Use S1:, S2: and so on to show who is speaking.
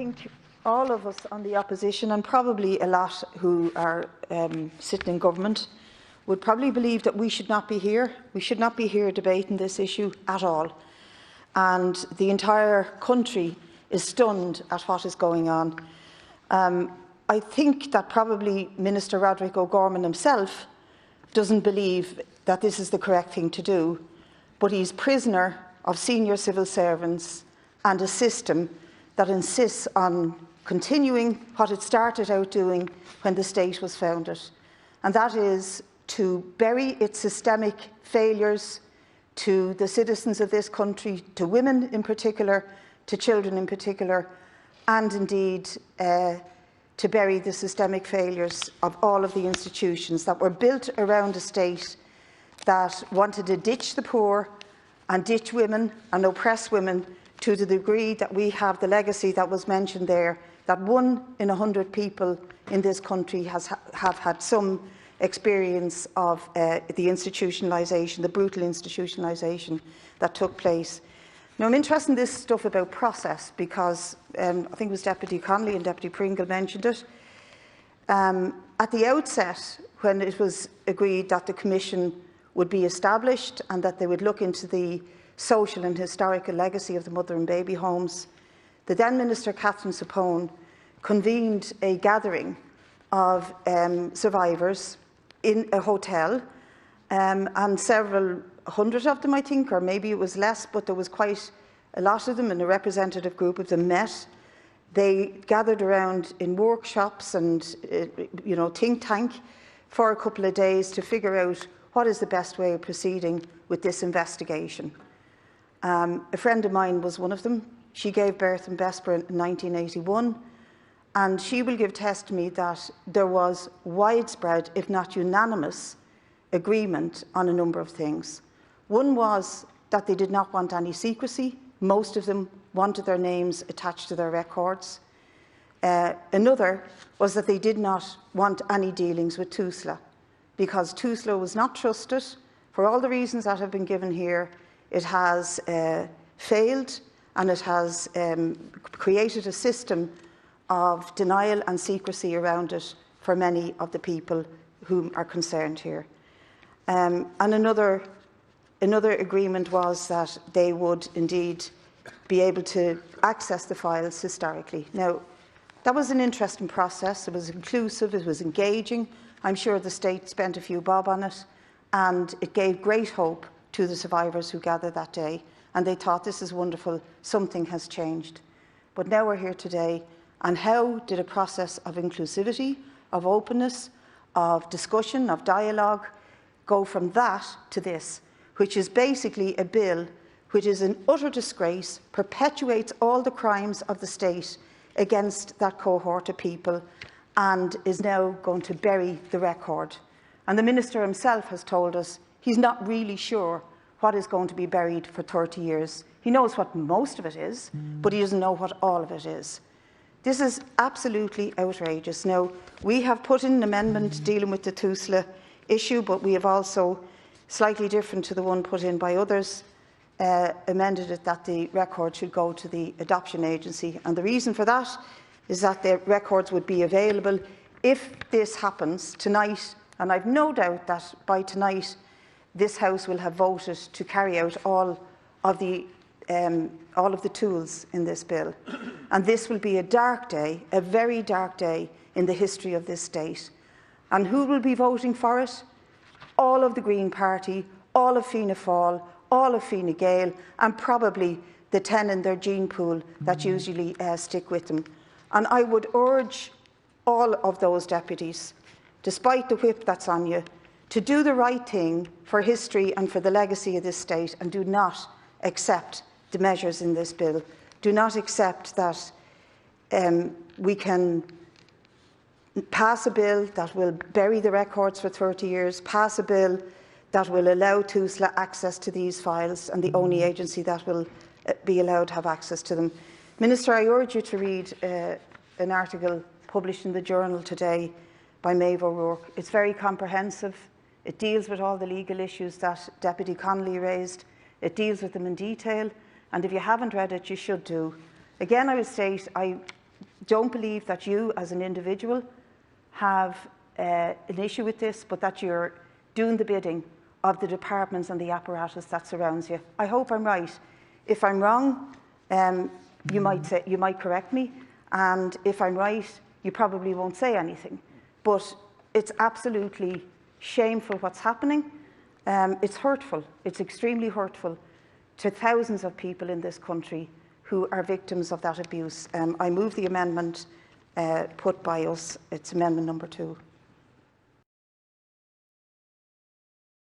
S1: think all of us on the opposition, and probably a lot who are sitting in government, would probably believe that we should not be here. We should not be here debating this issue at all. And the entire country is stunned at what is going on. I think that probably Minister Roderick O'Gorman himself doesn't believe that this is the correct thing to do, but he's prisoner of senior civil servants and a system that insists on continuing what it started out doing when the state was founded, and that is to bury its systemic failures to the citizens of this country, to women in particular, to children in particular, and indeed to bury the systemic failures of all of the institutions that were built around a state that wanted to ditch the poor and ditch women and oppress women to the degree that we have the legacy that was mentioned there, that 1 in 100 people in this country have had some experience of the institutionalisation, the brutal institutionalisation that took place. Now, I'm interested in this stuff about process because I think it was Deputy Connolly and Deputy Pringle mentioned it. At the outset, when it was agreed that the Commission would be established and that they would look into the social and historical legacy of the mother and baby homes, the then Minister Catherine Sapone convened a gathering of survivors in a hotel, and several hundred of them, I think, or maybe it was less, but there was quite a lot of them, and a representative group of them met. They gathered around in workshops and think tank for a couple of days to figure out what is the best way of proceeding with this investigation. A friend of mine was one of them. She gave birth in Bessborough in 1981, and she will give testimony that there was widespread, if not unanimous, agreement on a number of things. One was that they did not want any secrecy. Most of them wanted their names attached to their records. Another was that they did not want any dealings with TUSLA, because TUSLA was not trusted for all the reasons that have been given here. It has failed, and it has created a system of denial and secrecy around it for many of the people who are concerned here. And another agreement was that they would indeed be able to access the files historically. Now, that was an interesting process. It was inclusive, it was engaging. I'm sure the state spent a few bob on it, and it gave great hope to the survivors who gathered that day, and they thought, this is wonderful, something has changed. But now we're here today, and how did a process of inclusivity, of openness, of discussion, of dialogue, go from that to this, which is basically a bill which is an utter disgrace, perpetuates all the crimes of the state against that cohort of people, and is now going to bury the record. And the Minister himself has told us he's not really sure what is going to be buried for 30 years. He knows what most of it is, but he doesn't know what all of it is. This is absolutely outrageous. Now, we have put in an amendment dealing with the TUSLA issue, but we have also, slightly different to the one put in by others, amended it that the record should go to the adoption agency. And the reason for that is that the records would be available if this happens tonight. And I've no doubt that by tonight, this House will have voted to carry out all of the tools in this bill. And this will be a dark day, a very dark day in the history of this state. And who will be voting for it? All of the Green Party, all of Fianna Fáil, all of Fine Gael, and probably the 10 in their gene pool that usually stick with them. And I would urge all of those deputies, despite the whip that's on you, to do the right thing for history and for the legacy of this state, and do not accept the measures in this bill. Do not accept that we can pass a bill that will bury the records for 30 years, pass a bill that will allow TUSLA access to these files, and the only agency that will be allowed to have access to them. Minister, I urge you to read an article published in the Journal today by Maeve O'Rourke. It's very comprehensive. It deals with all the legal issues that Deputy Connolly raised. It deals with them in detail, and if you haven't read it, you should do. Again, I would state, I don't believe that you, as an individual, have an issue with this, but that you're doing the bidding of the departments and the apparatus that surrounds you. I hope I'm right. If I'm wrong, you might correct me, and if I'm right, you probably won't say anything. But it's absolutely shameful what's happening. It's hurtful. It's extremely hurtful to thousands of people in this country who are victims of that abuse. I move the amendment put by us. It's amendment number 2.